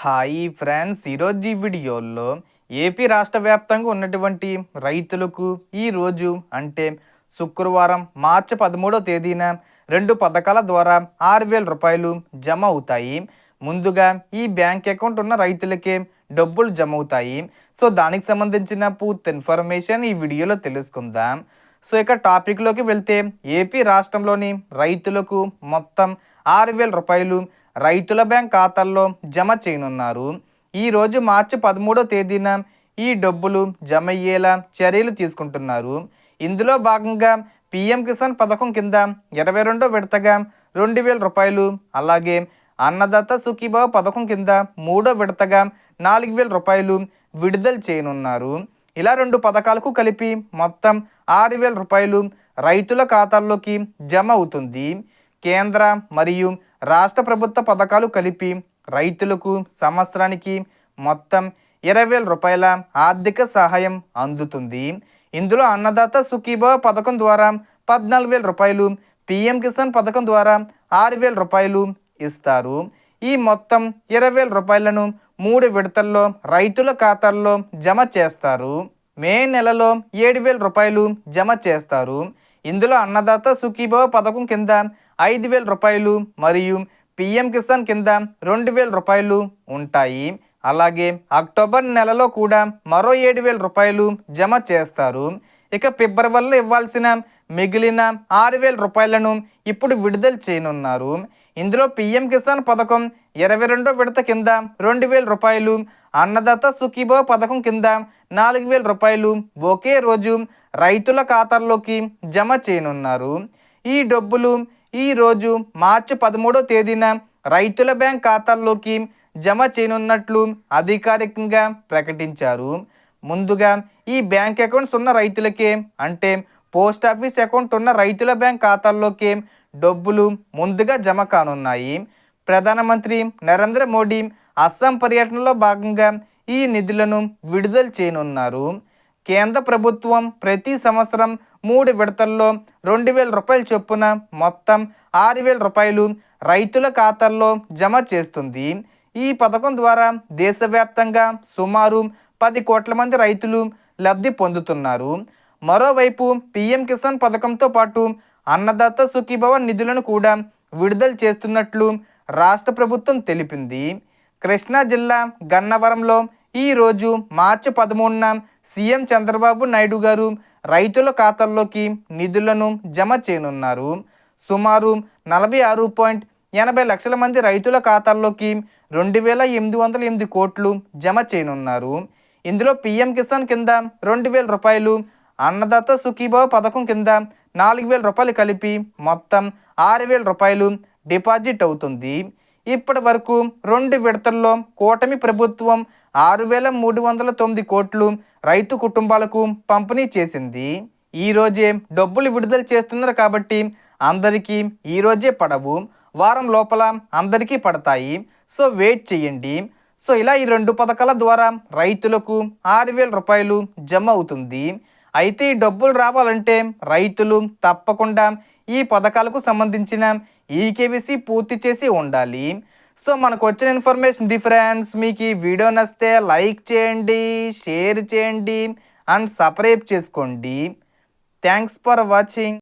Hi friends, ఈరోజు ఈ వీడియోలో ఏపీ రాష్ట్ర వ్యాప్తంగా ఉన్నటువంటి రైతులకు ఈరోజు అంటే శుక్రవారం మార్చి 13వ తేదీన 2 పథకాల ద్వారా 6,000 రూపాయలు జమ అవుతాయి. ముందుగా ఈ బ్యాంక్ అకౌంట్ ఉన్న రైతులకే డబ్బులు జమ అవుతాయి. సో దానికి సంబంధించిన పూర్తి ఇన్ఫర్మేషన్ ఈ వీడియోలో తెలుసుకుందాం. సో ఇక టాపిక్లోకి వెళ్తే ఏపీ రాష్ట్రంలోని రైతులకు మొత్తం 6,000 రూపాయలు రైతుల బ్యాంక్ ఖాతాల్లో జమ చేయనున్నారు. ఈరోజు మార్చి 13వ తేదీన ఈ డబ్బులు జమ అయ్యేలా చర్యలు తీసుకుంటున్నారు. ఇందులో భాగంగా పీఎం కిసాన్ పథకం కింద 22వ విడతగా 2,000 రూపాయలు, అలాగే అన్నదాత సుఖీభావ పథకం కింద 3వ విడతగా 4,000 రూపాయలు విడుదల చేయనున్నారు. ఇలా 2 పథకాలకు కలిపి మొత్తం 6,000 రూపాయలు రైతుల ఖాతాల్లోకి జమ అవుతుంది. కేంద్ర మరియు రాష్ట్ర ప్రభుత్వ పథకాలు కలిపి రైతులకు సంవత్సరానికి మొత్తం 20,000 రూపాయల ఆర్థిక సహాయం అందుతుంది. ఇందులో అన్నదాత సుఖీభావ పథకం ద్వారా 14,000 రూపాయలు, పీఎం కిసాన్ పథకం ద్వారా 6,000 రూపాయలు ఇస్తారు. ఈ మొత్తం 20,000 రూపాయలను 3 విడతల్లో రైతుల ఖాతాల్లో జమ చేస్తారు. మే నెలలో 7,000 రూపాయలు జమ చేస్తారు. ఇందులో అన్నదాత సుఖీభావ పథకం కింద 5,000 రూపాయలు మరియు పీఎం కిసాన్ కింద 2,000 రూపాయలు ఉంటాయి. అలాగే అక్టోబర్ నెలలో కూడా మరో 7,000 రూపాయలు జమ చేస్తారు. ఇక ఫిబ్రవరిలో ఇవ్వాల్సిన మిగిలిన 6,000 రూపాయలను ఇప్పుడు విడుదల చేయనున్నారు. ఇందులో పీఎం కిసాన్ పథకం 22వ విడత కింద 2,000 రూపాయలు, అన్నదాత సుఖీభావ పథకం కింద 4,000 రూపాయలు ఒకే రోజు రైతుల ఖాతాల్లోకి జమ చేయనున్నారు. ఈ డబ్బులు ఈరోజు మార్చి 13వ తేదీన రైతుల బ్యాంక్ ఖాతాల్లోకి జమ చేయనున్నట్లు అధికారికంగా ప్రకటించారు. ముందుగా ఈ బ్యాంక్ అకౌంట్స్ ఉన్న రైతులకే అంటే పోస్ట్ ఆఫీస్ అకౌంట్ ఉన్న రైతుల బ్యాంక్ ఖాతాల్లోకి డబ్బులు ముందుగా జమ కానున్నాయి. ప్రధానమంత్రి నరేంద్ర మోడీ అస్సాం పర్యటనలో భాగంగా ఈ నిధులను విడుదల చేయనున్నారు. కేంద్ర ప్రభుత్వం ప్రతి సంవత్సరం 3 విడతల్లో 2,000 రూపాయల చొప్పున మొత్తం 6,000 రూపాయలు రైతుల ఖాతాల్లో జమ చేస్తుంది. ఈ పథకం ద్వారా దేశవ్యాప్తంగా సుమారు 10 కోట్ల మంది రైతులు లబ్ధి పొందుతున్నారు. మరోవైపు పీఎం కిసాన్ పథకంతో పాటు అన్నదాత సుఖీభవ నిధులను కూడా విడుదల చేస్తున్నట్లు రాష్ట్ర ప్రభుత్వం తెలిపింది. కృష్ణా జిల్లా గన్నవరంలో ఈరోజు మార్చి 13న సీఎం చంద్రబాబు నాయుడు గారు రైతుల ఖాతాల్లోకి నిధులను జమ చేయనున్నారు. సుమారు 46.80 లక్షల మంది రైతుల ఖాతాల్లోకి 2,808 కోట్లు జమ చేయనున్నారు. ఇందులో పీఎం కిసాన్ కింద 2,000 రూపాయలు, అన్నదాత సుఖీభావ పథకం కింద 4,000 రూపాయలు కలిపి మొత్తం 6,000 రూపాయలు డిపాజిట్ అవుతుంది. ఇప్పటి వరకు 2 విడతల్లో కూటమి ప్రభుత్వం 6,309 కోట్లు రైతు కుటుంబాలకు పంపిణీ చేసింది. ఈరోజే డబ్బులు విడుదల చేస్తున్నారు కాబట్టి అందరికీ ఈరోజే పడవు, వారం లోపల అందరికీ పడతాయి. సో వెయిట్ చేయండి. సో ఇలా ఈ 2 పథకాల ద్వారా రైతులకు 6,000 రూపాయలు జమ అవుతుంది. అయితే ఈ డబ్బులు రావాలంటే రైతులు తప్పకుండా ఈ పథకాలకు సంబంధించిన ఈకేవీసీ పూర్తి చేసి ఉండాలి. సో మనకు వచ్చిన ఇన్ఫర్మేషన్ ఫ్రెండ్స్, మీకు ఈ వీడియో నచ్చితే లైక్ చేయండి, షేర్ చేయండి అండ్ సబ్స్క్రైబ్ చేసుకోండి. Thanks for watching.